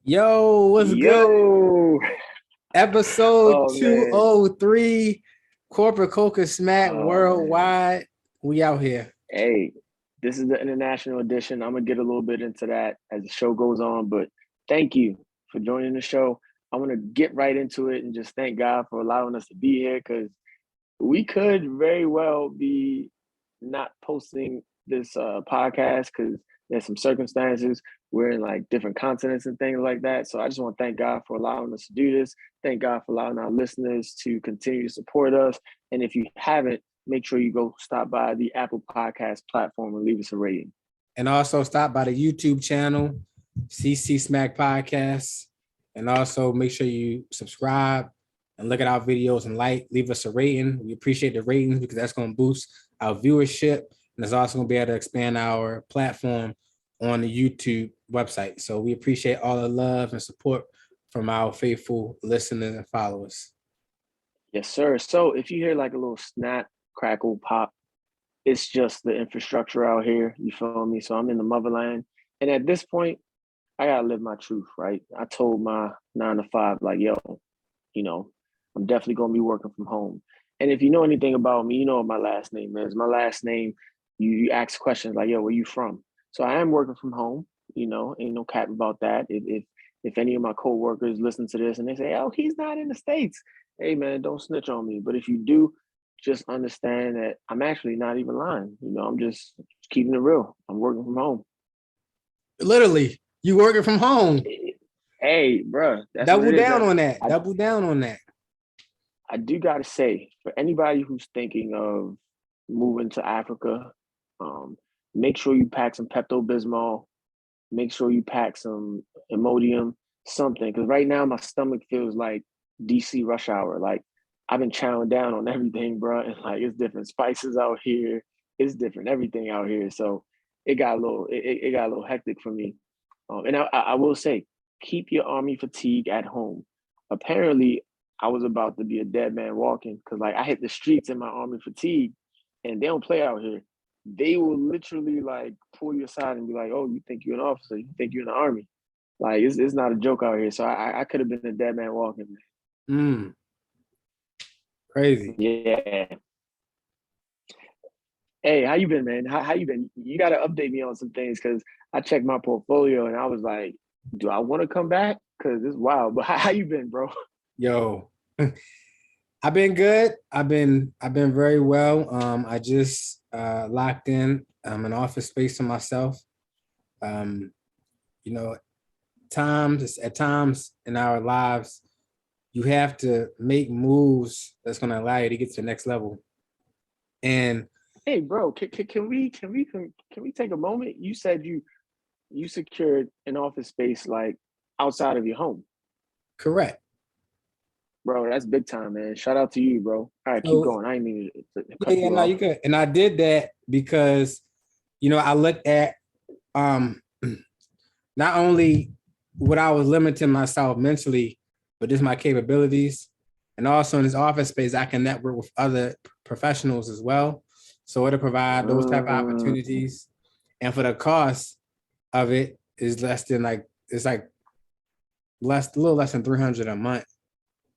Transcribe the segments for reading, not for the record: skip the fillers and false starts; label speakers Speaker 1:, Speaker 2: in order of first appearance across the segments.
Speaker 1: Yo, what's good?
Speaker 2: Yo,
Speaker 1: Episode
Speaker 2: oh man,
Speaker 1: 203, Corporate Coca Smack
Speaker 2: oh man.
Speaker 1: Worldwide. We out here.
Speaker 2: Hey, this is the international edition. I'm gonna get a little bit into that as the show goes on, but thank you for joining the show. I want to get right into it and just thank God for allowing us to be here because we could very well be not posting this podcast because there's some circumstances. We're in like different continents and things like that. So I just want to thank God for allowing us to do this. Thank God for allowing our listeners to continue to support us. And if you haven't, make sure you go stop by the Apple Podcast platform and leave us a rating.
Speaker 1: And also stop by the YouTube channel, CC Smack Podcast. And also make sure you subscribe and look at our videos and leave us a rating. We appreciate the ratings because that's going to boost our viewership. And it's also going to be able to expand our platform on the YouTube website. So we appreciate all the love and support from our faithful listeners and followers.
Speaker 2: Yes, sir. So if you hear like a little snap, crackle, pop, it's just the infrastructure out here. You feel me? So I'm in the motherland. And at this point, I gotta live my truth, right? I told my 9 to 5, like, yo, you know, I'm definitely gonna be working from home. And if you know anything about me, you know what my last name is. My last name, you ask questions like, yo, where you from? So I am working from home, ain't no cap about that. If any of my coworkers listen to this and they say, oh, he's not in the States, hey man, don't snitch on me. But if you do, just understand that I'm actually not even lying. I'm just keeping it real. I'm working from home.
Speaker 1: Literally, you working from home.
Speaker 2: Hey, bro, that's what
Speaker 1: Double
Speaker 2: it is.
Speaker 1: down on that. Double down on that.
Speaker 2: I do gotta say, for anybody who's thinking of moving to Africa, make sure you pack some Pepto Bismol. Make sure you pack some Imodium, something. Because right now my stomach feels like DC rush hour. Like I've been chowing down on everything, bro. And like it's different spices out here. It's different everything out here. So it got a little hectic for me. And I will say, keep your army fatigue at home. Apparently, I was about to be a dead man walking because like I hit the streets in my army fatigue, and they don't play out here. They will literally like pull you aside and be like, "Oh, you think you're an officer? You think you're in the army?" Like it's not a joke out here. So I could have been a dead man walking.
Speaker 1: Crazy.
Speaker 2: Yeah. Hey, how you been, man? How you been? You got to update me on some things because I checked my portfolio and I was like, do I want to come back? Because it's wild. But how you been, bro?
Speaker 1: Yo, I've been good. I've been very well. I just locked in an office space for myself. Um, you know, at times in our lives, you have to make moves that's going to allow you to get to the next level. And
Speaker 2: hey, bro, can we take a moment? You said you secured an office space like outside of your home.
Speaker 1: correct.
Speaker 2: Bro, that's big time, man. Shout out to you, bro. All right, keep
Speaker 1: So
Speaker 2: going. I didn't mean to cut
Speaker 1: yeah,
Speaker 2: you
Speaker 1: no,
Speaker 2: off.
Speaker 1: you could. And I did that because, I looked at um not only what I was limiting myself mentally, but just my capabilities. And also in this office space, I can network with other professionals as well. So it'll provide those type of opportunities. And for the cost of it is less than a little less than 300 a month.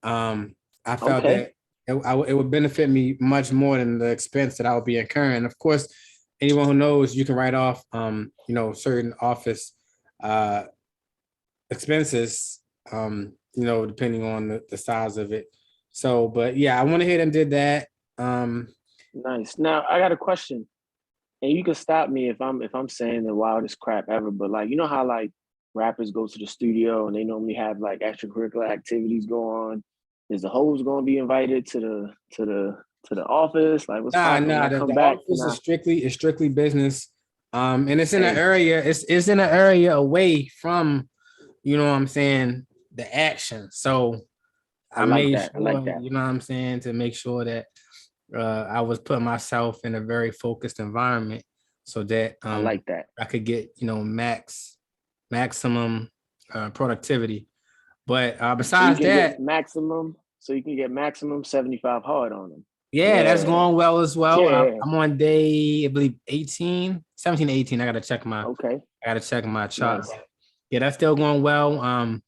Speaker 1: I felt
Speaker 2: Okay.
Speaker 1: that it would benefit me much more than the expense that I would be incurring. Of course, anyone who knows you can write off, certain office uh, expenses, depending on the size of it. So, but yeah, I went ahead and did that.
Speaker 2: Nice. Now I got a question. And you can stop me if I'm saying the wildest crap ever, but like you know how like rappers go to the studio and they normally have like extracurricular activities go on. Is the hoes gonna be invited to the office? Like what's
Speaker 1: Nah,
Speaker 2: popping when
Speaker 1: nah.
Speaker 2: I
Speaker 1: The,
Speaker 2: come
Speaker 1: the
Speaker 2: back?
Speaker 1: office is strictly business, and it's in an
Speaker 2: Hey,
Speaker 1: area. It's in an area away from, what I'm saying, the action. So
Speaker 2: I
Speaker 1: I
Speaker 2: like
Speaker 1: made
Speaker 2: that. I like
Speaker 1: sure,
Speaker 2: that.
Speaker 1: what I'm saying, to make sure that I was putting myself in a very focused environment so that
Speaker 2: I like that.
Speaker 1: I could get, maximum productivity. But
Speaker 2: So you
Speaker 1: besides
Speaker 2: can get
Speaker 1: that,
Speaker 2: maximum. So you can get maximum 75 hard on them.
Speaker 1: yeah, that's
Speaker 2: Yeah.
Speaker 1: going well as well.
Speaker 2: Yeah.
Speaker 1: I'm on day, I believe, 18, 17, 18. I gotta check
Speaker 2: Okay.
Speaker 1: my chart.
Speaker 2: Nice.
Speaker 1: Yeah, that's still going well.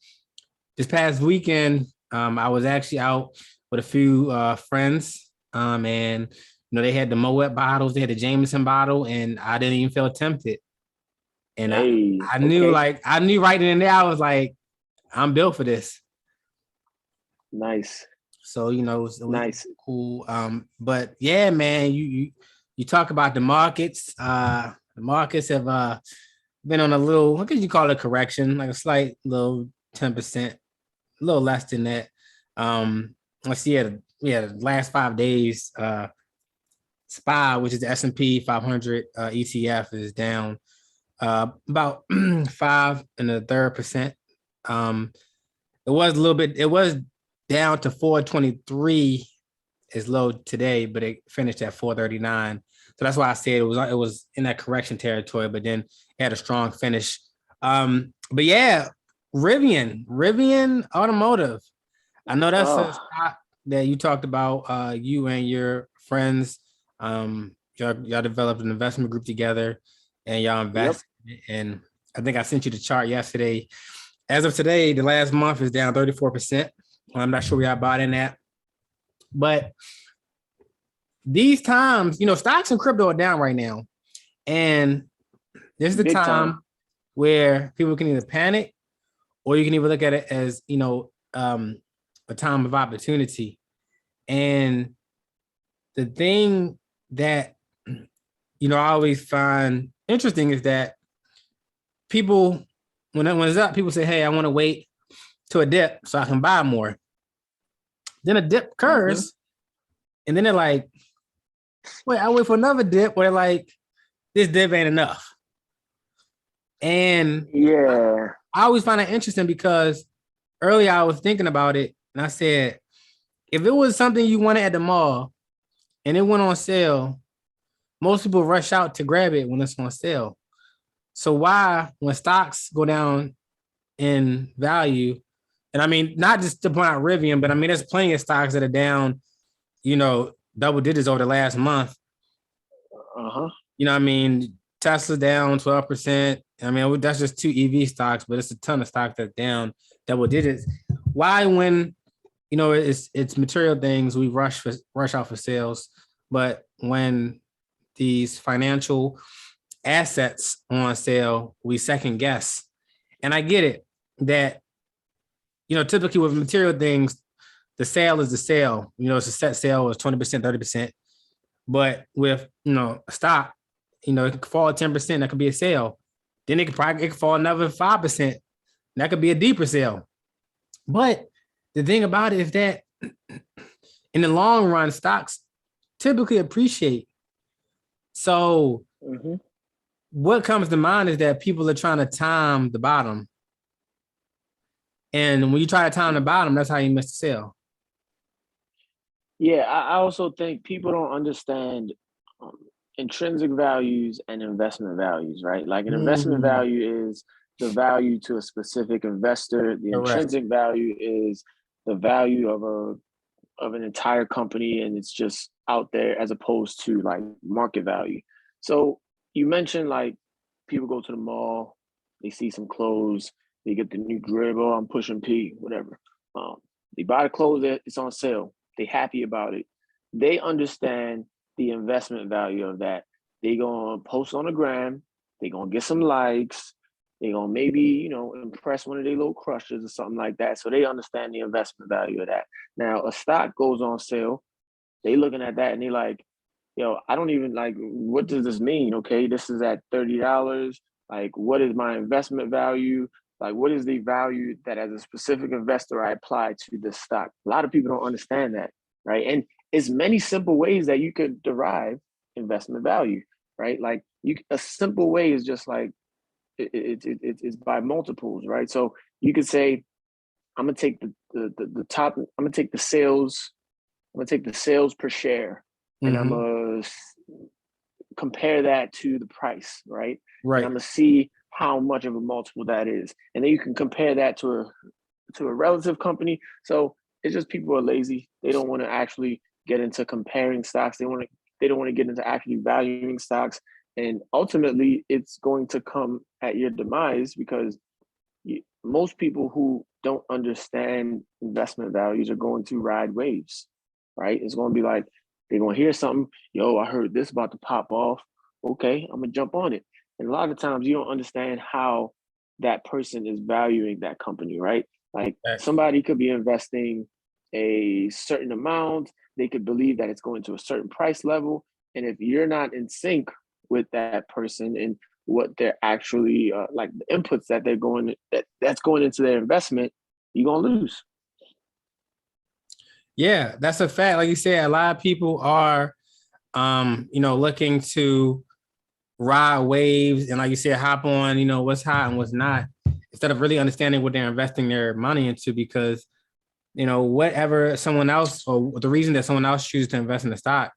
Speaker 1: This past weekend, I was actually out with a few friends, and they had the Moet bottles, they had the Jameson bottle, and I didn't even feel tempted. And
Speaker 2: Hey,
Speaker 1: I knew,
Speaker 2: okay,
Speaker 1: like, I knew right in and there, I was like, I'm built for this.
Speaker 2: nice,
Speaker 1: So it was
Speaker 2: nice.
Speaker 1: cool. But yeah, man, you talk about the markets. The markets have been on a little, what could you call it, correction, like a slight little 10%, a little less than that. Let's see, yeah, the last 5 days, SPY, which is the S&P 500 ETF, is down about 5.33%. It was a little bit, it was down to 423 is low today, but it finished at 439. So that's why I said it was in that correction territory, but then it had a strong finish. But yeah, Rivian Automotive. I know that's a
Speaker 2: Oh,
Speaker 1: stock that you talked about, you and your friends. Y'all developed an investment group together and y'all
Speaker 2: yep.
Speaker 1: invest. And I think I sent you the chart yesterday. As of today, the last month is down 34%. I'm not sure where I bought in at. But these times, stocks and crypto are down right now. And this is the
Speaker 2: Big time.
Speaker 1: time where people can either panic or you can even look at it as, a time of opportunity. And the thing that, I always find interesting is that people, when it's up, people say, hey, I want to wait to a dip so I can buy more. Then a dip
Speaker 2: Hmm.
Speaker 1: occurs, and then they're like, wait, I wait for another dip where they're like, this dip ain't enough. And
Speaker 2: Yeah.
Speaker 1: I always find it interesting because earlier I was thinking about it and I said, if it was something you wanted at the mall and it went on sale, most people rush out to grab it when it's on sale. So why, when stocks go down in value, and I mean, not just to point out Rivian, but I mean, there's plenty of stocks that are down, double digits over the last month.
Speaker 2: Uh-huh.
Speaker 1: I mean, Tesla down 12%. I mean, that's just two EV stocks, but it's a ton of stocks that down double digits. Why, when it's material things, we rush out for sales, but when these financial assets on sale, we second guess. And I get it that typically with material things, the sale is the sale. It's a set sale, it's 20%, 30%. But with a stock, it could fall 10%. That could be a sale. Then it could fall another 5%. That could be a deeper sale. But the thing about it is that in the long run, stocks typically appreciate. So
Speaker 2: Hmm.
Speaker 1: what comes to mind is that people are trying to time the bottom. And when you try to time the bottom, that's how you miss the sale.
Speaker 2: Yeah, I also think people don't understand um, intrinsic values and investment values, right? Like an investment
Speaker 1: Mm,
Speaker 2: value is the value to a specific investor. The
Speaker 1: correct.
Speaker 2: intrinsic value is the value of an entire company, and it's just out there as opposed to like market value. So you mentioned like people go to the mall, they see some clothes, they get the new dribble, I'm pushing P, whatever. Um, they buy the clothes that it's on sale. They happy about it. They understand the investment value of that. They gonna post on the gram. They gonna get some likes. They gonna maybe impress one of their little crushes or something like that. So they understand the investment value of that. Now a stock goes on sale. They looking at that and they like, yo, I don't even like. What does this mean? Okay, this is at $30. Like, what is my investment value? Like, what is the value that as a specific investor I apply to this stock? A lot of people don't understand that, right? And it's many simple ways that you could derive investment value, right? Like, a simple way is just like it's by multiples, right? So you could say, I'm gonna take the top. I'm gonna take the sales. I'm gonna take the sales per share, and I'm
Speaker 1: Mm-hmm.
Speaker 2: gonna compare that to the price, right? And I'm
Speaker 1: Right.
Speaker 2: gonna see how much of a multiple that is, and then you can compare that to a relative company. So it's just people are lazy. They don't want to actually get into comparing stocks. They don't want to get into actually valuing stocks, and ultimately, it's going to come at your demise because most people who don't understand investment values are going to ride waves, right? It's going to be like, they're going to hear something. Yo, I heard this about to pop off. Okay, I'm going to jump on it. And a lot of times you don't understand how that person is valuing that company, right? Like somebody could be investing a certain amount. They could believe that it's going to a certain price level. And if you're not in sync with that person and what they're actually like the inputs that they're going that's going into their investment, you're gonna lose.
Speaker 1: Yeah, that's a fact. Like you said, a lot of people are looking to ride waves and, like you said, hop on, what's hot and what's not, instead of really understanding what they're investing their money into. Because whatever someone else, or the reason that someone else chooses to invest in the stock,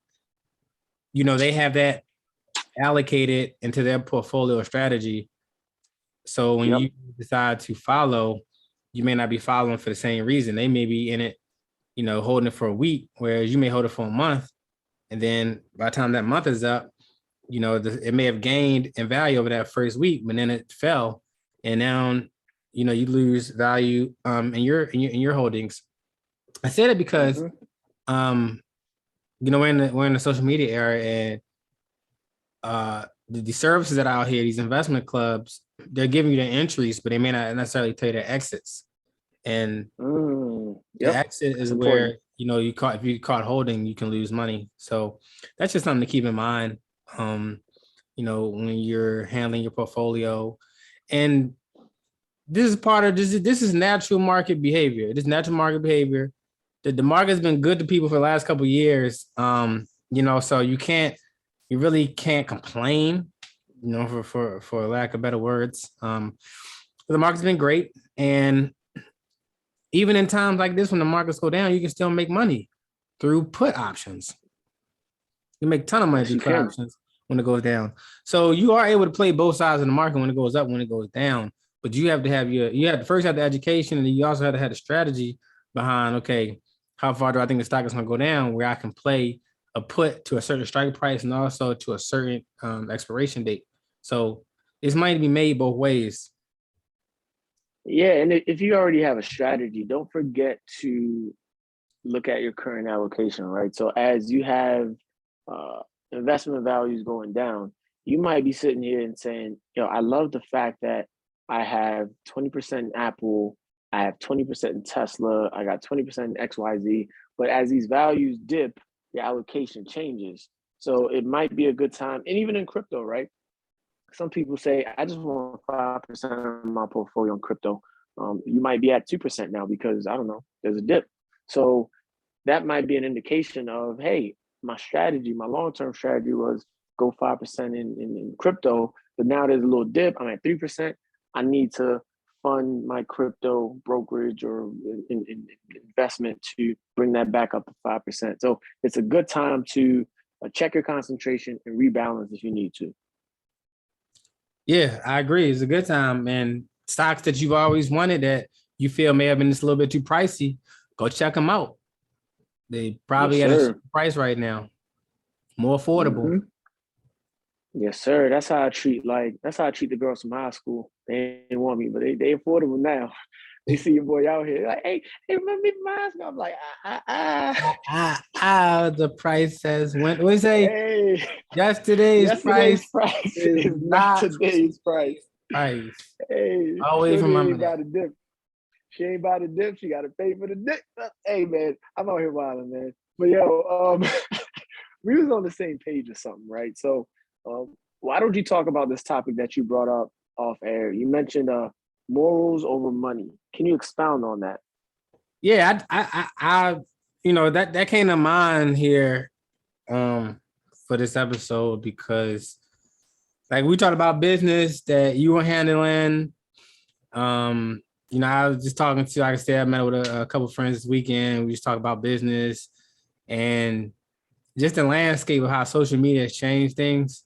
Speaker 1: they have that allocated into their portfolio strategy. So when you decide to follow, you may not be following for the same reason. They may be in it, holding it for a week, whereas you may hold it for a month. And then by the time that month is up, it may have gained in value over that first week, but then it fell. And now, you lose value in your holdings. I say that because we're in the social media era, and the services that are out here, these investment clubs, they're giving you the entries, but they may not necessarily tell you the exits. And the exit is where if you caught holding, you can lose money. So that's just something to keep in mind. When you're handling your portfolio. And this is part of this is natural market behavior. This natural market behavior. The market has been good to people for the last couple of years. So you really can't complain, for lack of better words. The market's been great. And even in times like this, when the markets go down, you can still make money through put options. You make a ton of money through put options when it goes down. So you are able to play both sides of the market when it goes up, when it goes down. But you have to have first have the education, and you also have to have the strategy behind, okay, how far do I think the stock is going to go down, where I can play a put to a certain strike price and also to a certain expiration date. So it's money to be made both ways.
Speaker 2: Yeah, and if you already have a strategy, don't forget to look at your current allocation, right? So as you have investment values going down, you might be sitting here and saying, I love the fact that I have 20% in Apple, I have 20% in Tesla, I got 20% in XYZ. But as these values dip, your allocation changes. So it might be a good time, and even in crypto, right? Some people say, I just want 5% of my portfolio in crypto. You might be at 2% now because, I don't know, there's a dip. So that might be an indication of, hey, my long-term strategy was go 5% in crypto, but now there's a little dip. I'm at 3%. I need to fund my crypto brokerage or investment to bring that back up to 5%. So it's a good time to check your concentration and rebalance if you need to.
Speaker 1: Yeah, I agree. It's a good time. And stocks that you've always wanted that you feel may have been just a little bit too pricey, go check them out. They probably at a price right now, more affordable.
Speaker 2: Mm-hmm. Yes, sir. That's how I treat the girls from high school. They didn't want me, but they affordable now. They see your boy out here, like, hey, remember me from high school? I'm like,
Speaker 1: the price says when we say
Speaker 2: hey,
Speaker 1: yesterday's price
Speaker 2: is not today's price. Hey,
Speaker 1: always remember that.
Speaker 2: She ain't about to dip. She got to pay for the dip. Hey, man, I'm out here wilding, man. But we was on the same page or something, right? So why don't you talk about this topic that you brought up off air? You mentioned morals over money. Can you expound on that?
Speaker 1: Yeah, I that came to mind here for this episode because, like, we talked about business that you were handling. I was just talking to, like I said, I met with a couple of friends this weekend. We just talked about business and just the landscape of how social media has changed things.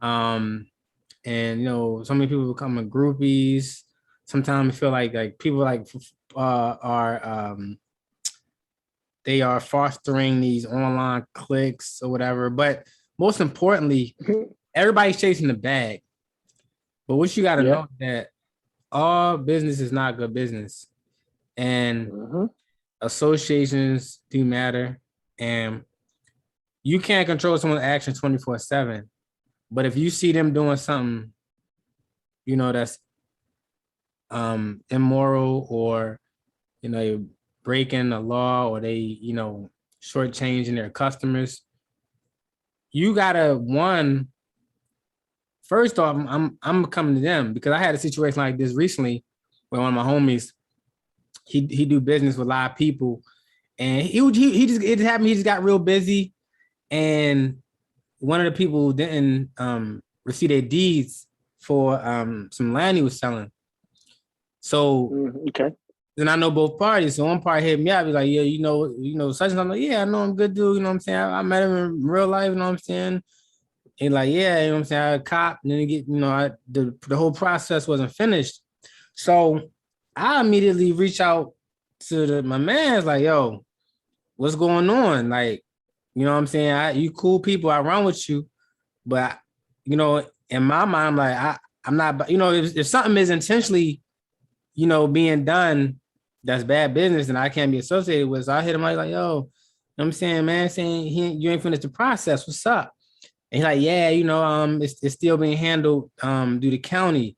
Speaker 1: And so many people becoming groupies. Sometimes I feel like people they are fostering these online cliques or whatever. But most importantly, everybody's chasing the bag. But what you got to know that all business is not good business, and
Speaker 2: Mm-hmm.
Speaker 1: associations do matter, and you can't control someone's action 24/7. But if you see them doing something, that's immoral, or breaking the law, or they shortchanging their customers, you gotta first off, I'm coming to them, because I had a situation like this recently where one of my homies, he do business with a lot of people, and he just, it happened, he just got real busy, and one of the people didn't receive their deeds for some land he was selling. So
Speaker 2: Okay.
Speaker 1: then I know both parties. So one part hit me up, be like, yeah, such and such. I'm like, yeah, I know him, good dude. You know what I'm saying? I met him in real life. You know what I'm saying? And like, yeah, you know what I'm saying? I cop, and then you get, the whole process wasn't finished. So I immediately reach out to my man's like, yo, what's going on? Like, you know what I'm saying? You cool people, I run with you, but in my mind, I'm like, I'm not, if something is intentionally, being done that's bad business and I can't be associated with. So I hit him like, yo, you know what I'm saying, man, saying you ain't finished the process. What's up? And he's like, yeah, it's still being handled through the county.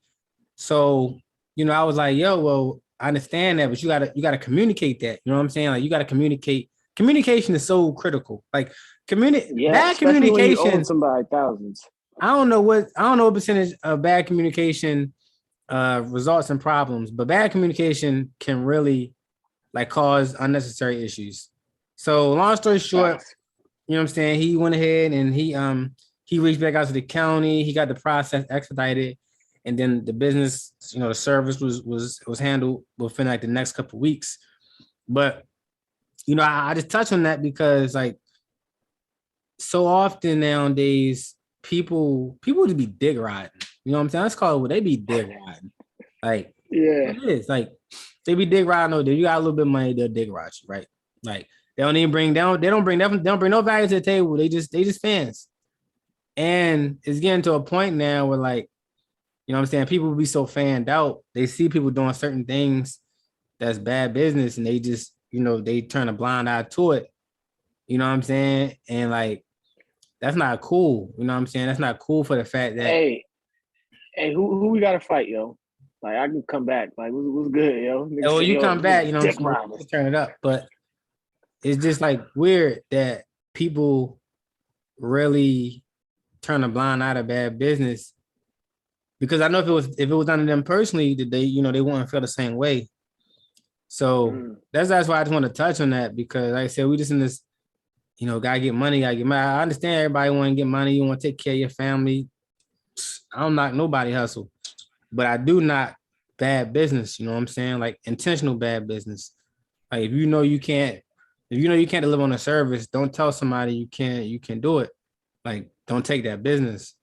Speaker 1: So, I was like, yo, well, I understand that, but you gotta communicate that. You know what I'm saying? Like, you gotta communicate. Communication is so critical. Like,
Speaker 2: Yeah,
Speaker 1: bad
Speaker 2: especially when you own
Speaker 1: communication.
Speaker 2: somebody thousands.
Speaker 1: I don't know what percentage of bad communication results in problems, but bad communication can really like cause unnecessary issues. So long story short,
Speaker 2: Facts.
Speaker 1: you know what I'm saying? He went ahead and he reached back out to the county. He got the process expedited, and then the business, the service was handled within like the next couple of weeks. But I just touch on that because like so often nowadays people to be dig riding. You know what I'm saying? Let's call it what they be dig riding. Like
Speaker 2: Yeah.
Speaker 1: it is like they be dig riding. No, you got a little bit of money, they'll dig ride you, right? Like they don't even bring down. They don't bring no value to the table. They just fans, and it's getting to a point now where like what I'm saying, people will be so fanned out. They see people doing certain things that's bad business, and they just they turn a blind eye to it. You know what I'm saying? And like that's not cool. You know what I'm saying? That's not cool for the fact that
Speaker 2: Hey, who we gotta fight, yo? Like I can come back. Like what's good, yo? Niggas
Speaker 1: oh,
Speaker 2: say,
Speaker 1: you come back,
Speaker 2: dick riders.
Speaker 1: turn it up. But it's just like weird that people really turn a blind eye to bad business, because I know if it was done to them personally, that they wouldn't feel the same way. So that's why I just want to touch on that, because like I said, we just in this, gotta get money, gotta get money. I understand everybody want to get money, you want to take care of your family. I don't knock nobody hustle, but I do knock bad business. You know what I'm saying? Like intentional bad business. Like if you can't deliver on a service, don't tell somebody you can do it. Like don't take that business.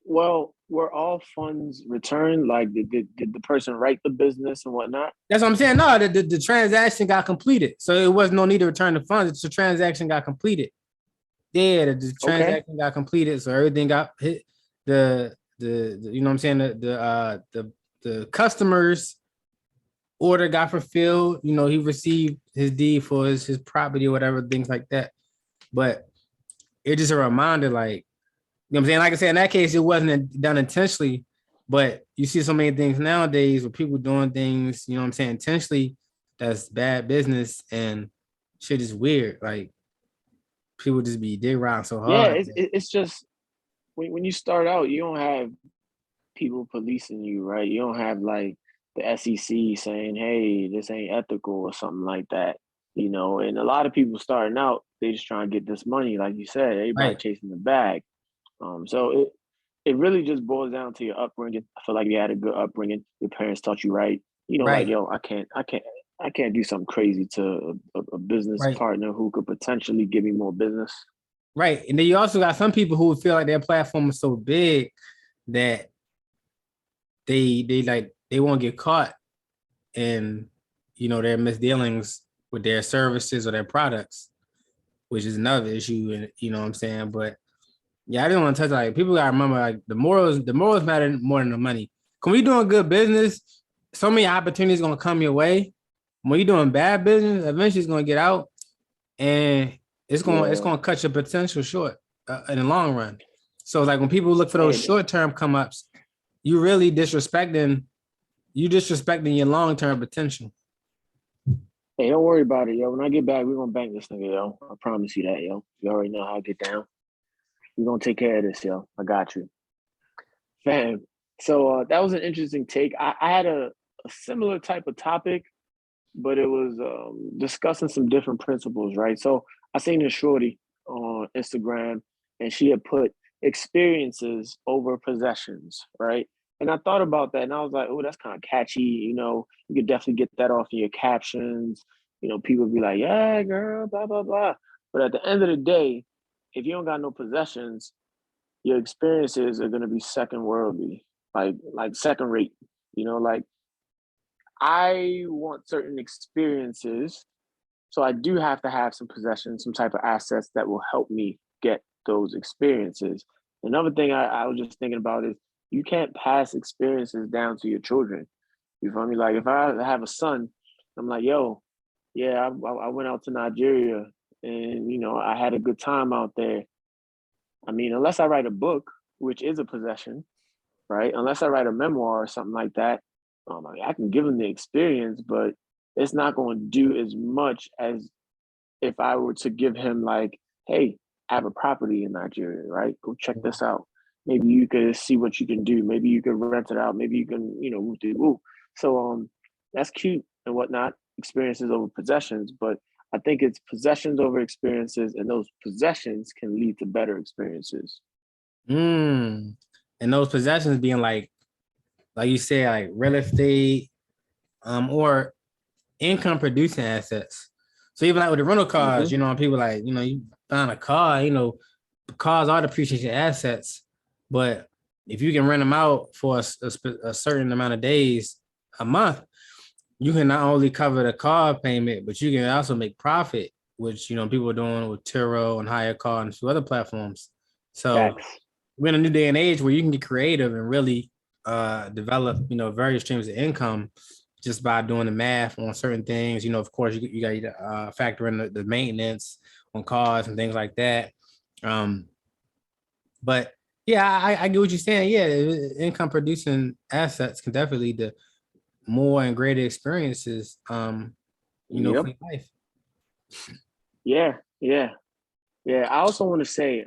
Speaker 2: Well, were all funds returned? Like did the person write the business and whatnot?
Speaker 1: That's what I'm saying. No, the transaction got completed, so it was no need to return the funds. The transaction got completed. Yeah, the
Speaker 2: Okay.
Speaker 1: transaction got completed, so everything got hit. The you know what I'm saying, the customers order got fulfilled. He received his deed for his property or whatever, things like that. But it's just a reminder, like, you know what I'm saying? Like I said, in that case, it wasn't done intentionally, but you see so many things nowadays where people doing things, you know what I'm saying, intentionally, that's bad business, and shit is weird. Like people just be dig around so
Speaker 2: Yeah,
Speaker 1: hard.
Speaker 2: it's just when you start out, you don't have people policing you, right? You don't have like the SEC saying, "Hey, this ain't ethical" or something like that. And a lot of people starting out, they just trying to get this money, like you said, everybody
Speaker 1: Right,
Speaker 2: chasing the bag. So it really just boils down to your upbringing. I feel like you had a good upbringing. Your parents taught you right. Like
Speaker 1: right,
Speaker 2: yo, I can't do something crazy to a business
Speaker 1: right,
Speaker 2: partner who could potentially give me more business.
Speaker 1: right. And then you also got some people who feel like their platform is so big that they won't get caught in their misdealings with their services or their products, which is another issue. And you know what I'm saying? But yeah, I didn't want to touch, like, people gotta remember, like, the morals matter more than the money. Can we doing good business so many opportunities gonna come your way. When you're doing bad business, eventually it's gonna get out, and it's
Speaker 2: Yeah.
Speaker 1: gonna cut your potential short in the long run. So like when people look for those
Speaker 2: And
Speaker 1: short term come ups, you really disrespecting your long term potential.
Speaker 2: hey, don't worry about it, yo. When I get back, we're gonna bank this nigga, yo. I promise you that, yo. You already know how I get down. We're gonna take care of this, yo. I got you. Fam. So that was an interesting take. I had a similar type of topic, but it was discussing some different principles, right? So I seen a shorty on Instagram, and she had put experiences over possessions, right? And I thought about that, and I was like, oh, that's kind of catchy. You know, you could definitely get that off in your captions. You know, people be like, yeah, girl, blah blah blah. But at the end of the day, if you don't got no possessions, your experiences are gonna be second worldly, like second rate. You know, like I want certain experiences, so I do have to have some possessions, some type of assets that will help me get those experiences. Another thing I was just thinking about is you can't pass experiences down to your children. You feel me? Like if I have a son, I'm like, yo, yeah, I went out to Nigeria and you know I had a good time out there. I mean, unless I write a book, which is a possession, right? Unless I write a memoir or something like that, I mean, I can give them the experience, but it's not going to do as much as if I were to give him like, hey, I have a property in Nigeria, right? Go check this out. Maybe you could see what you can do. Maybe you could rent it out. Maybe you can, you know, woo de woo. So that's cute and whatnot. Experiences over possessions, but I think it's possessions over experiences, and those possessions can lead to better experiences.
Speaker 1: Mm. And those possessions being like you said, like real estate, or income producing assets. So even like with the rental cars,
Speaker 2: Mm-hmm.
Speaker 1: you know, people like, you know, you find a car, you know, cars are depreciation assets, but if you can rent them out for a certain amount of days a month, you can not only cover the car payment, but you can also make profit, which you know people are doing with Turo and Hire Car and a few other platforms. So
Speaker 2: Facts.
Speaker 1: we're in a new day and age where you can get creative and really develop, you know, various streams of income just by doing the math on certain things. You know, of course, you got to factor in the maintenance on cars and things like that. Um, but yeah, I get what you're saying. Yeah, income producing assets can definitely lead to more and greater experiences. You know, for
Speaker 2: Yep.
Speaker 1: your life.
Speaker 2: Yeah. Yeah. Yeah. I also want to say,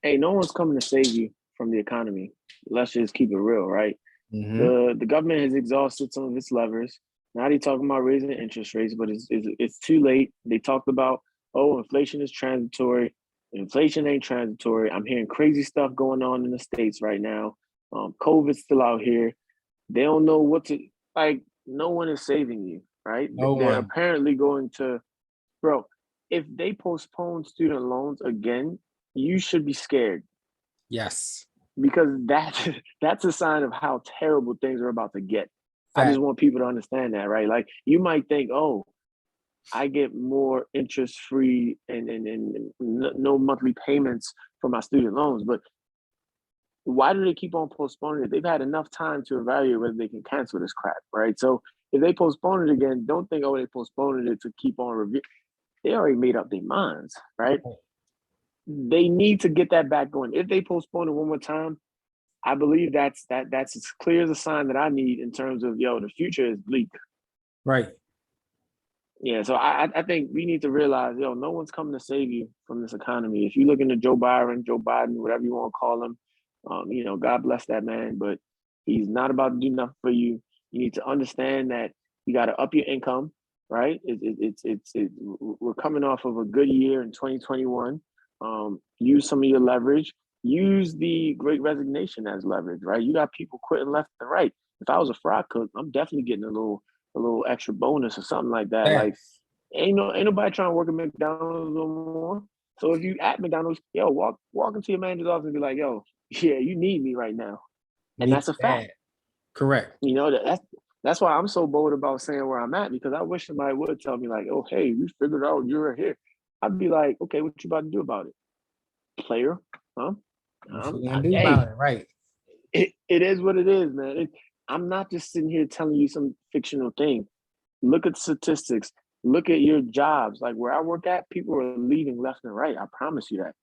Speaker 2: hey, no one's coming to save you from the economy. Let's just keep it real, right?
Speaker 1: Mm-hmm.
Speaker 2: The government has exhausted some of its levers. Now they're talking about raising interest rates, but it's too late. They talked about, oh, inflation is transitory. Inflation ain't transitory. I'm hearing crazy stuff going on in the States right now. COVID's still out here. They don't know what to like. No one is saving you, right?
Speaker 1: No
Speaker 2: They're
Speaker 1: one.
Speaker 2: apparently going to, bro. If they postpone student loans again, you should be scared
Speaker 1: Yes.
Speaker 2: because that's a sign of how terrible things are about to get. I just
Speaker 1: Fact.
Speaker 2: want people to understand that, right? Like you might think, oh, I get more interest free and no monthly payments for my student loans, but why do they keep on postponing it? They've had enough time to evaluate whether they can cancel this crap, right? So if they postpone it again, don't think, oh, they postponed it to keep on review. They already made up their minds, right? They need to get that back going. If they postpone it one more time, I believe that's as clear as a sign that I need in terms of the future is bleak.
Speaker 1: Right.
Speaker 2: Yeah, so I think we need to realize, no one's coming to save you from this economy. If you look into Joe Biden, whatever you want to call him, God bless that man, but he's not about to do nothing for you. You need to understand that you got to up your income, right? We're coming off of a good year in 2021. Use some of your leverage. Use the Great Resignation as leverage, right? You got people quitting left and right. If I was a fry cook, I'm definitely getting a little extra bonus or something like that. Like
Speaker 1: Facts.
Speaker 2: ain't nobody trying to work at McDonald's no more. So if you at McDonald's, walk into your manager's office and be like, yo, yeah, you need me right now. And
Speaker 1: Need
Speaker 2: that's a fact.
Speaker 1: that. Correct.
Speaker 2: You know, that's why I'm so bold about saying where I'm at, because I wish somebody would tell me like, oh, hey, we figured out you're here. I'd be like, okay, what you about to do about it? Player, huh?
Speaker 1: What you gonna do about
Speaker 2: Hey,
Speaker 1: it? Right.
Speaker 2: it is what it is, man. I'm not just sitting here telling you some fictional thing. Look at statistics. Look at your jobs. Like where I work at, people are leaving left and right. I promise you that,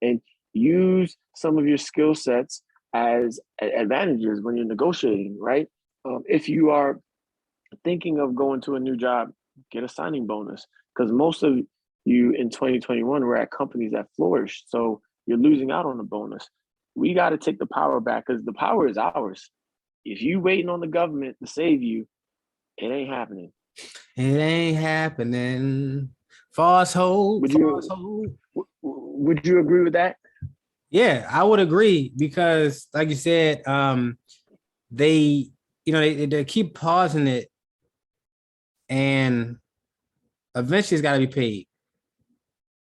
Speaker 2: and use some of your skill sets as advantages when you're negotiating, right? If you are thinking of going to a new job, get a signing bonus because most of you in 2021 were at companies that flourished. So you're losing out on the bonus. We got to take the power back because the power is ours. If you waiting on the government to save you, it ain't happening.
Speaker 1: It ain't happening. False hope,
Speaker 2: Would
Speaker 1: false
Speaker 2: you
Speaker 1: hope.
Speaker 2: would you agree with that?
Speaker 1: Yeah, I would agree because, like you said, they, they keep pausing it, and eventually it's got to be paid.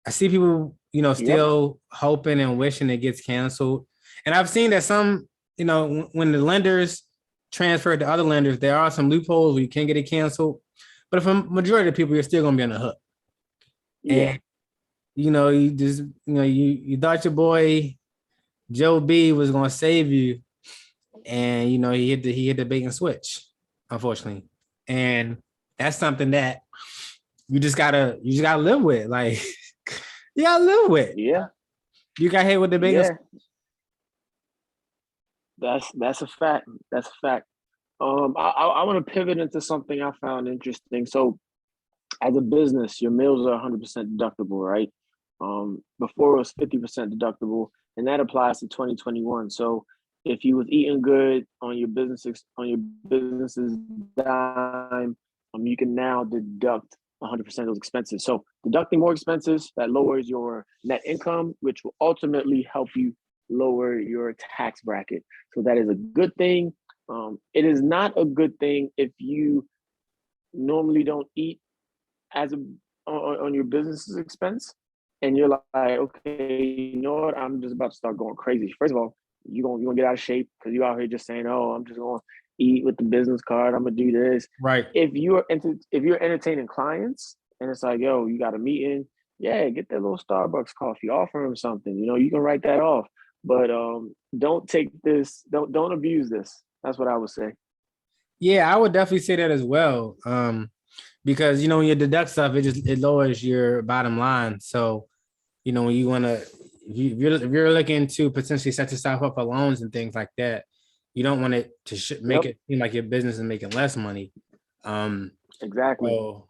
Speaker 1: I see people,
Speaker 2: Yep.
Speaker 1: still hoping and wishing it gets canceled, and I've seen that some, when the lenders transfer to other lenders, there are some loopholes where you can get it canceled, but for majority of the people, you're still going to be on the hook.
Speaker 2: Yeah.
Speaker 1: And you just, you thought your boy Joe B was going to save you, and he hit the bait and switch, unfortunately, and that's something that you just gotta live with. Like you gotta live with.
Speaker 2: Yeah.
Speaker 1: You got hit with the bait.
Speaker 2: Yeah. That's a fact. That's a fact. I want to pivot into something I found interesting. So, as a business, your meals are 100% deductible, right? Before it was 50% deductible, and that applies to 2021. So, if you was eating good on your business's dime, you can now deduct 100% of those expenses. So, deducting more expenses that lowers your net income, which will ultimately help you lower your tax bracket. So that is a good thing. It is not a good thing if you normally don't eat as on your business's expense, and you're like, okay, you know what? I'm just about to start going crazy. First of all, you're gonna get out of shape because you out here just saying, oh, I'm just gonna eat with the business card. I'm gonna do this.
Speaker 1: Right.
Speaker 2: If you're entertaining clients and it's like, yo, you got a meeting, yeah, get that little Starbucks coffee, offer them something. You can write that off. But don't take this, don't abuse this. That's what I would say.
Speaker 1: Yeah, I would definitely say that as well. Because when you deduct stuff, it lowers your bottom line. So, when you want to, if you're looking to potentially set yourself up for loans and things like that, you don't want it to make it seem like your business is making less money.
Speaker 2: Exactly.
Speaker 1: So,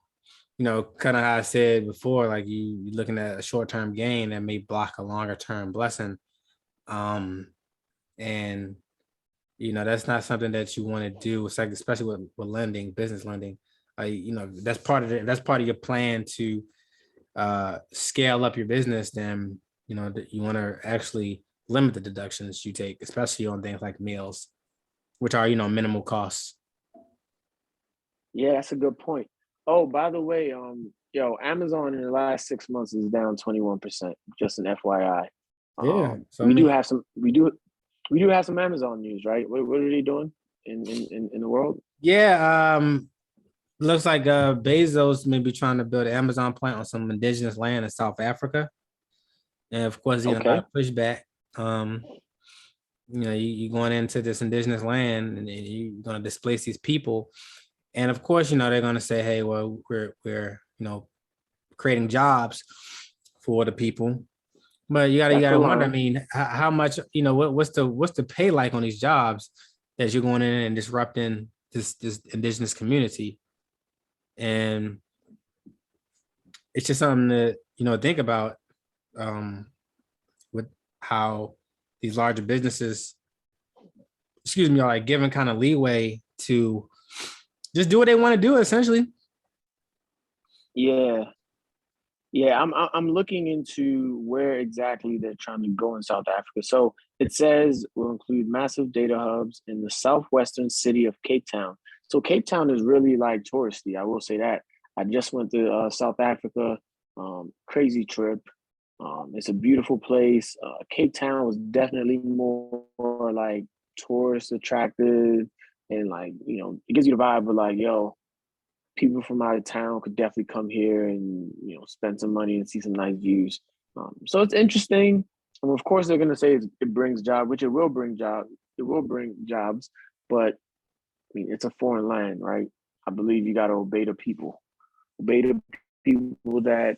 Speaker 1: kind of how I said before, like you're looking at a short-term gain that may block a longer-term blessing. And that's not something that you want to do. It's like, especially with lending, business lending. That's part of your plan to scale up your business. Then you want to actually limit the deductions you take, especially on things like meals, which are minimal costs.
Speaker 2: Yeah, that's a good point. Oh, by the way, Amazon in the last 6 months is down 21%. Just an FYI.
Speaker 1: Yeah. So
Speaker 2: we do have some Amazon news, right? What are they doing in the world?
Speaker 1: Yeah. Looks like Bezos may be trying to build an Amazon plant on some indigenous land in South Africa, and of course, a lot of pushback. You going into this indigenous land and you're going to displace these people, and of course, they're going to say, "Hey, well, we're creating jobs for the people," but you gotta wonder. I mean, how much? What's the pay like on these jobs that you're going in and disrupting this indigenous community? And it's just something to think about, with how these larger businesses, are like given kind of leeway to just do what they want to do, essentially.
Speaker 2: Yeah. I'm looking into where exactly they're trying to go in South Africa. So it says will include massive data hubs in the southwestern city of Cape Town. So Cape Town is really like touristy. I will say that. I just went to South Africa, crazy trip. It's a beautiful place. Cape Town was definitely more like tourist attractive, and like it gives you the vibe of like, yo, people from out of town could definitely come here and spend some money and see some nice views. So it's interesting. And of course, they're going to say it brings jobs, which it will bring jobs. It will bring jobs, but mean, it's a foreign land, right? I believe you got to obey the people. Obey the people that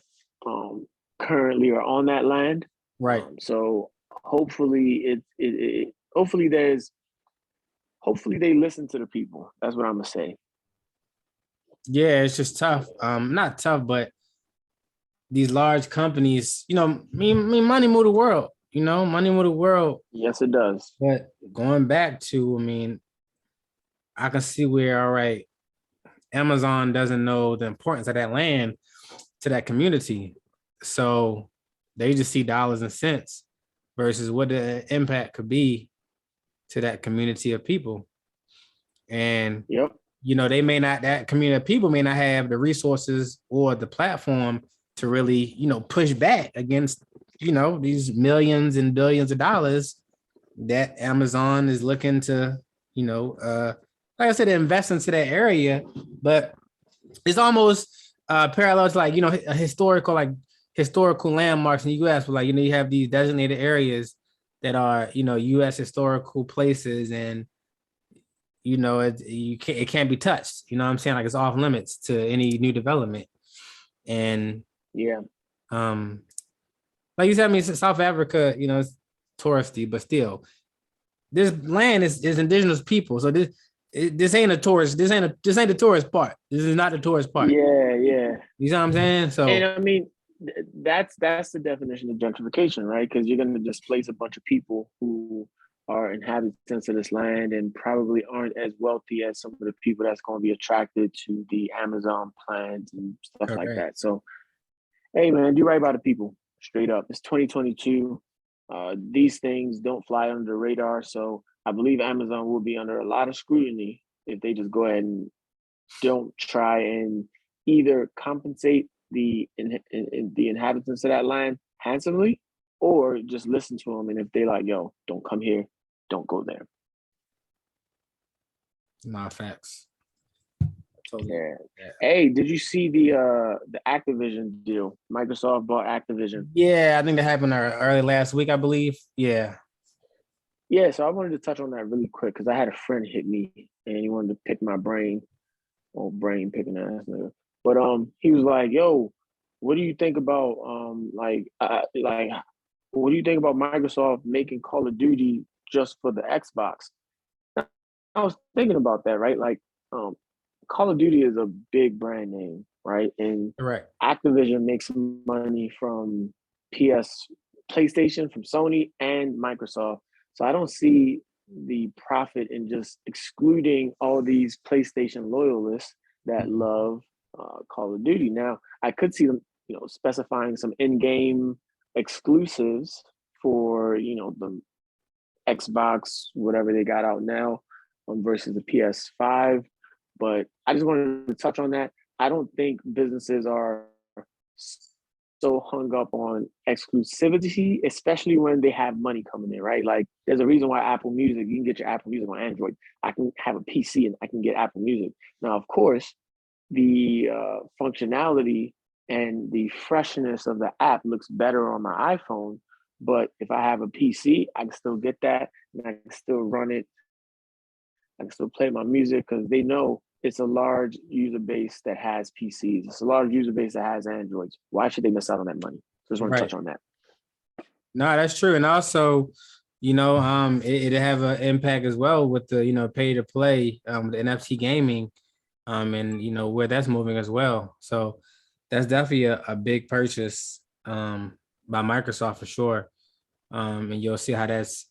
Speaker 2: currently are on that land.
Speaker 1: Right.
Speaker 2: So hopefully hopefully they listen to the people. That's what I'm gonna say.
Speaker 1: Yeah, it's just tough. Not tough, but these large companies, money move the world. Money move the world.
Speaker 2: Yes, it does.
Speaker 1: But going back to, I can see where, all right, Amazon doesn't know the importance of that land to that community. So they just see dollars and cents versus what the impact could be to that community of people. And,
Speaker 2: Yep.
Speaker 1: that community of people may not have the resources or the platform to really, push back against, these millions and billions of dollars that Amazon is looking to, like I said, invest into that area. But it's almost parallel to a historical landmarks in the U.S. Where you have these designated areas that are U.S. historical places, and it can't be touched. You know what I'm saying? Like it's off limits to any new development. And
Speaker 2: yeah,
Speaker 1: like you said, South Africa, it's touristy, but still, this land is indigenous people. So this ain't a tourist. This ain't the tourist part. This is not the tourist part.
Speaker 2: Yeah.
Speaker 1: You know what I'm saying? So,
Speaker 2: and I mean, that's the definition of gentrification, right? Because you're going to displace a bunch of people who are inhabitants of this land and probably aren't as wealthy as some of the people that's going to be attracted to the Amazon plans and stuff like that. So, hey, man, do right by the people. Straight up. It's 2022. These things don't fly under the radar. So I believe Amazon will be under a lot of scrutiny if they just go ahead and don't try and either compensate the inhabitants of that land handsomely, or just listen to them. And if they like, yo, don't come here, don't go there.
Speaker 1: Nah, facts.
Speaker 2: Totally. Yeah. Hey, did you see the Activision deal? Microsoft bought Activision.
Speaker 1: Yeah, I think that happened early last week, I believe. Yeah.
Speaker 2: Yeah, so I wanted to touch on that really quick because I had a friend hit me and he wanted to pick my brain. Oh, brain picking ass nigga. But he was like, yo, what do you think about what do you think about Microsoft making Call of Duty just for the Xbox? I was thinking about that, right? Like Call of Duty is a big brand name, right? And Activision makes money from PlayStation, from Sony, and Microsoft. So I don't see the profit in just excluding all these PlayStation loyalists that love Call of Duty. Now, I could see them, specifying some in-game exclusives for, the Xbox, whatever they got out now, versus the PS5. But I just wanted to touch on that. I don't think businesses are so hung up on exclusivity, especially when they have money coming in, right? Like there's a reason why Apple Music, you can get your Apple Music on Android. I can have a PC and I can get Apple Music. Now, of course, the functionality and the freshness of the app looks better on my iPhone. But if I have a PC, I can still get that and I can still run it. I can still play my music because they know it's a large user base that has PCs. It's a large user base that has Androids. Why should they miss out on that money? Just want to touch on that.
Speaker 1: No, that's true. And also, it have an impact as well with the, pay to play, the NFT gaming, and where that's moving as well. So that's definitely a big purchase by Microsoft for sure. And you'll see how that's,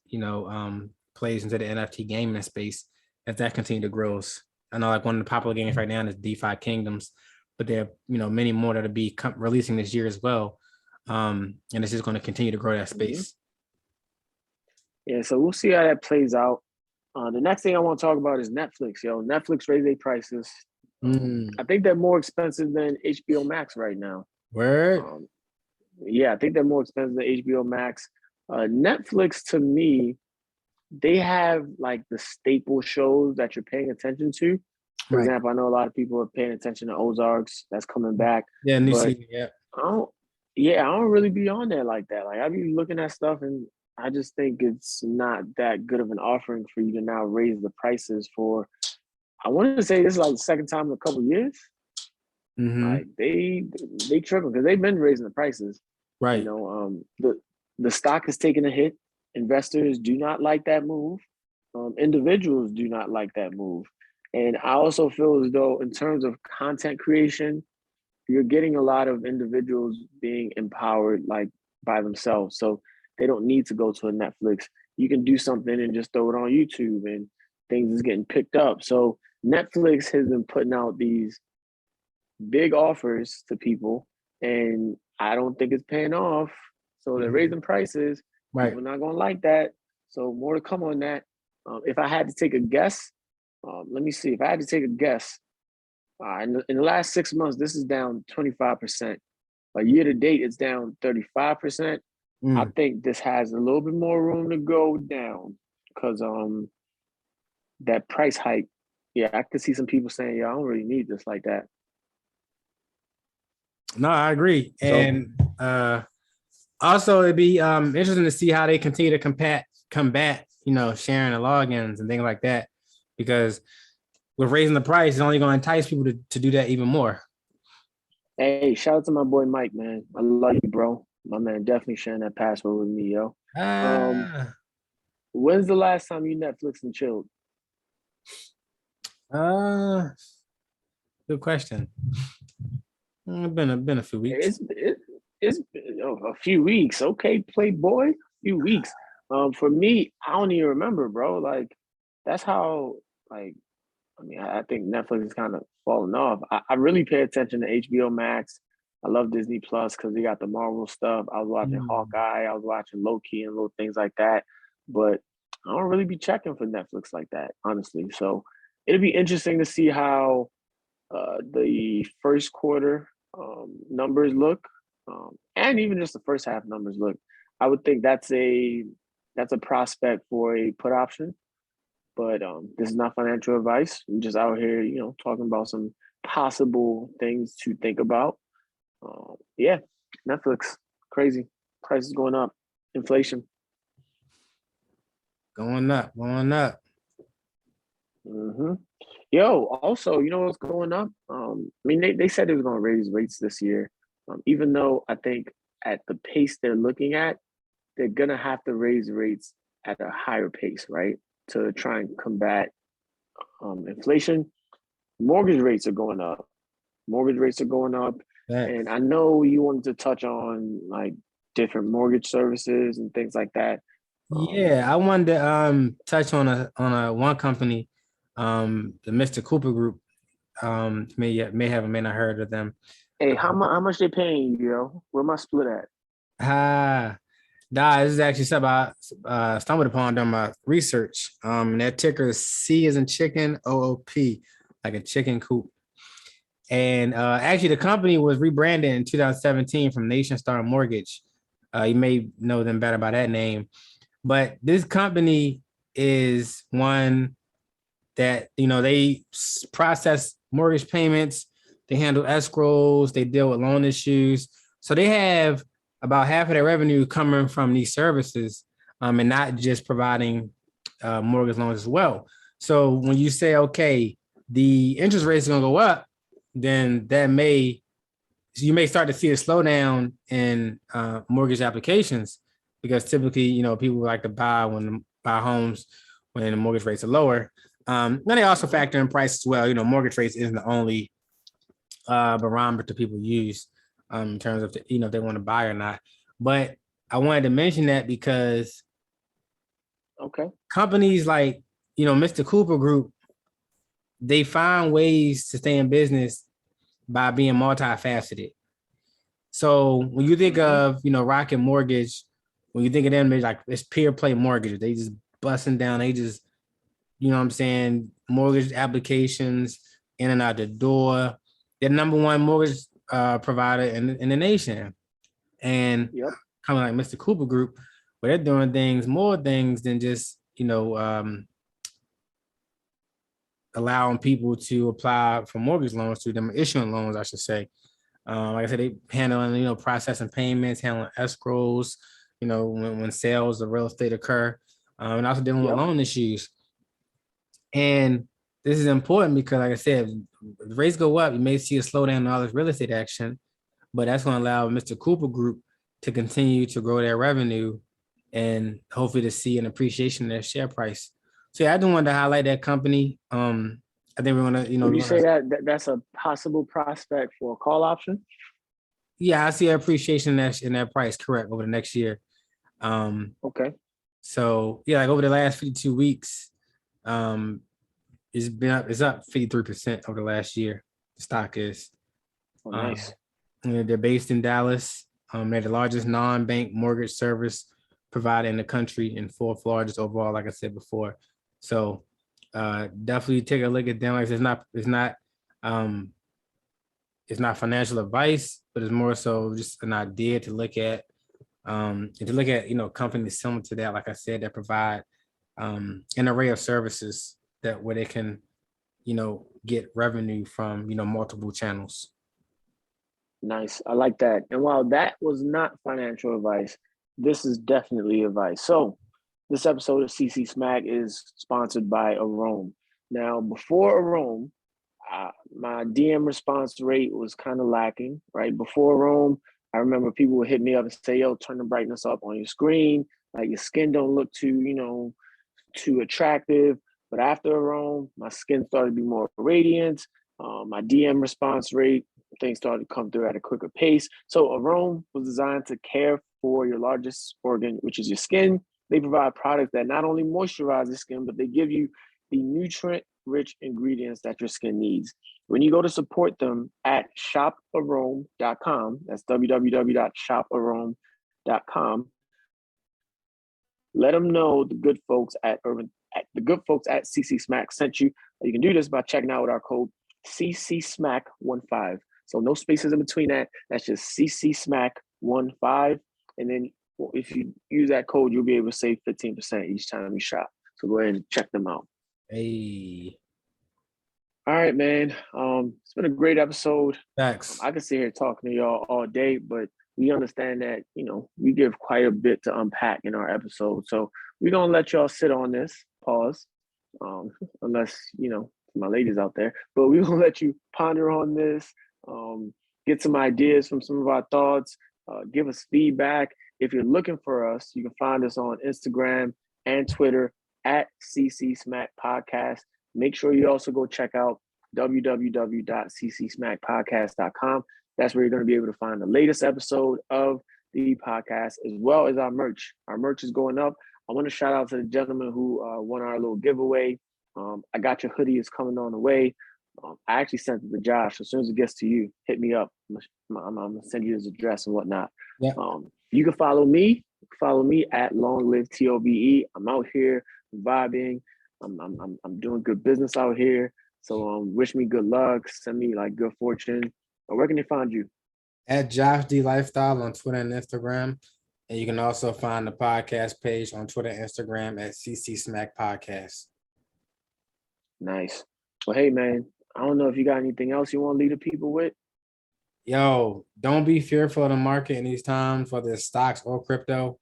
Speaker 1: plays into the NFT gaming space as that continue to grow. I know like one of the popular games right now is DeFi Kingdoms, but there are, many more that'll be releasing this year as well. And it's just going to continue to grow that space.
Speaker 2: Yeah, so we'll see how that plays out. The next thing I want to talk about is Netflix. Netflix raised their prices. I think they're more expensive than HBO Max right now.
Speaker 1: Word?
Speaker 2: Yeah, I think they're more expensive than HBO Max. Netflix, to me, they have like the staple shows that you're paying attention to. For example, I know a lot of people are paying attention to Ozarks. That's coming back.
Speaker 1: Yeah, new season. Yeah.
Speaker 2: I don't really be on there like that. Like I be looking at stuff and I just think it's not that good of an offering for you to now raise the prices for I want to say this is like the second time in a couple of years. Like they tripping because they've been raising the prices.
Speaker 1: Right.
Speaker 2: You know, the stock is taking a hit. Investors do not like that move. Individuals do not like that move. And I also feel as though, in terms of content creation, you're getting a lot of individuals being empowered like by themselves. So they don't need to go to a Netflix. You can do something and just throw it on YouTube and things is getting picked up. So Netflix has been putting out these big offers to people, and I don't think it's paying off. So they're raising prices.
Speaker 1: Right.
Speaker 2: People are not going to like that. So more to come on that. If I had to take a guess, let me see. If I had to take a guess, in the last 6 months, this is down 25%. But year to date, it's down 35%. I think this has a little bit more room to go down because that price hike. Yeah, I could see some people saying, "Yeah, I don't really need this like that."
Speaker 1: No, I agree. And also it'd be interesting to see how they continue to combat, sharing the logins and things like that. Because with raising the price, it's only going to entice people to do that even more.
Speaker 2: Hey, shout out to my boy Mike, man. I love you, bro. My man definitely sharing that password with me, yo. When's the last time you Netflix and chilled?
Speaker 1: Good question. It's been a few weeks.
Speaker 2: It's been a few weeks. Okay, Playboy, a few weeks. For me, I don't even remember, bro. Like, that's how, like, I think Netflix is kind of falling off. I really pay attention to HBO Max. I love Disney Plus because they got the Marvel stuff. I was watching Hawkeye. I was watching Loki and little things like that. But I don't really be checking for Netflix like that, honestly. So it'll be interesting to see how the first quarter numbers look, and even just the first half numbers look. I would think that's a prospect for a put option. But this is not financial advice. I'm just out here, talking about some possible things to think about. Yeah, Netflix, crazy. Prices going up, inflation.
Speaker 1: Going up.
Speaker 2: Mm-hmm. Yo, also, you know what's going up? They said they was going to raise rates this year, even though I think at the pace they're looking at, they're going to have to raise rates at a higher pace, right? To try and combat inflation. Mortgage rates are going up. And I know you wanted to touch on like different mortgage services and things like that.
Speaker 1: Yeah, I wanted to touch on a one company, the Mr. Cooper Group. May have or may not heard of them.
Speaker 2: Hey, how much they paying you, yo? Where my split at?
Speaker 1: This is actually something I stumbled upon during my research. And that ticker is C as in chicken, OOP, like a chicken coop. And actually, the company was rebranded in 2017 from Nation Star Mortgage. You may know them better by that name. But this company is one that, they process mortgage payments, they handle escrows, they deal with loan issues. So they have about half of their revenue coming from these services, and not just providing mortgage loans as well. So when you say, okay, the interest rates are going to go up, then you may start to see a slowdown in mortgage applications, because typically, people like to buy homes when the mortgage rates are lower. Then they also factor in price as well. Mortgage rates isn't the only barometer people use in terms of if they want to buy or not. But I wanted to mention that because companies like Mr. Cooper Group, they find ways to stay in business by being multifaceted. So when you think of Rocket Mortgage, when you think of them, it's peer play mortgage. They just busting down. They just mortgage applications in and out the door. They're number one mortgage provider in the nation. And kind of like Mr. Cooper Group, where they're doing more things than just allowing people to apply for mortgage loans to them, issuing loans, I should say. Like I said, they handling, processing payments, handling escrows, when sales of real estate occur, and also dealing with loan issues. And this is important because, like I said, if the rates go up, you may see a slowdown in all this real estate action, but that's going to allow Mr. Cooper Group to continue to grow their revenue and hopefully to see an appreciation in their share price. So yeah, I do want to highlight that company. I think we're gonna,
Speaker 2: Would you say that's a possible prospect for a call option?
Speaker 1: yeah, I see an appreciation in that price, correct, over the next year.
Speaker 2: Okay.
Speaker 1: So yeah, like over the last 52 weeks, it's up 53% over the last year. The stock is.
Speaker 2: Oh, nice.
Speaker 1: They're based in Dallas. They're the largest non-bank mortgage service provider in the country and fourth largest overall, like I said before. So definitely take a look at them. Like it's not financial advice, but it's more so just an idea to look at. And to look at, companies similar to that, like I said, that provide an array of services that where they can, get revenue from, multiple channels.
Speaker 2: Nice. I like that. And while that was not financial advice, this is definitely advice. So this episode of CC Smack is sponsored by Arome. Now, before Arome, my DM response rate was kind of lacking, right? Before Arome, I remember people would hit me up and say, yo, turn the brightness up on your screen. Like your skin don't look too, too attractive. But after Arome, my skin started to be more radiant. My DM response rate, things started to come through at a quicker pace. So Arome was designed to care for your largest organ, which is your skin. They provide products that not only moisturize the skin, but they give you the nutrient-rich ingredients that your skin needs. When you go to support them at shoparome.com, that's www.shoparome.com, let them know the good folks at CC Smack sent you. You can do this by checking out with our code CC Smack15. So no spaces in between that. That's just CC Smack15. And then if you use that code, you'll be able to save 15% each time you shop. So go ahead and check them out.
Speaker 1: Hey.
Speaker 2: All right, man. It's been a great episode.
Speaker 1: Thanks.
Speaker 2: I could sit here talking to y'all all day, but we understand that, we give quite a bit to unpack in our episode. So we're going to let y'all sit on this, pause, unless, my ladies out there, but we're going to let you ponder on this, get some ideas from some of our thoughts, give us feedback. If you're looking for us, you can find us on Instagram and Twitter at CC Smack Podcast. Make sure you also go check out www.ccsmackpodcast.com. That's where you're going to be able to find the latest episode of the podcast, as well as our merch. Our merch is going up. I want to shout out to the gentleman who won our little giveaway. I got your hoodie is coming on the way. I actually sent it to Josh. As soon as it gets to you, hit me up. I'm going to send you his address and whatnot.
Speaker 1: Yeah.
Speaker 2: You can follow me. Follow me at Long Live TOBE. I'm out here vibing. I'm doing good business out here. So wish me good luck. Send me like good fortune. Where can they find you?
Speaker 1: At Josh D Lifestyle on Twitter and Instagram. And you can also find the podcast page on Twitter and Instagram at CC Smack Podcast.
Speaker 2: Nice. Well, hey, man, I don't know if you got anything else you want to leave the people with.
Speaker 1: Yo, don't be fearful of the market in these times, whether it's stocks or crypto.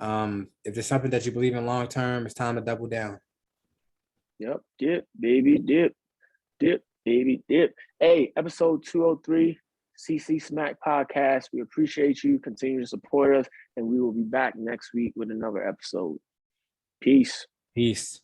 Speaker 1: If there's something that you believe in long term, it's time to double down.
Speaker 2: Yep. Dip, baby, dip. Dip, baby, dip. Hey, episode 203, CC Smack Podcast. We appreciate you. Continue to support us, and we will be back next week with another episode. Peace.
Speaker 1: Peace.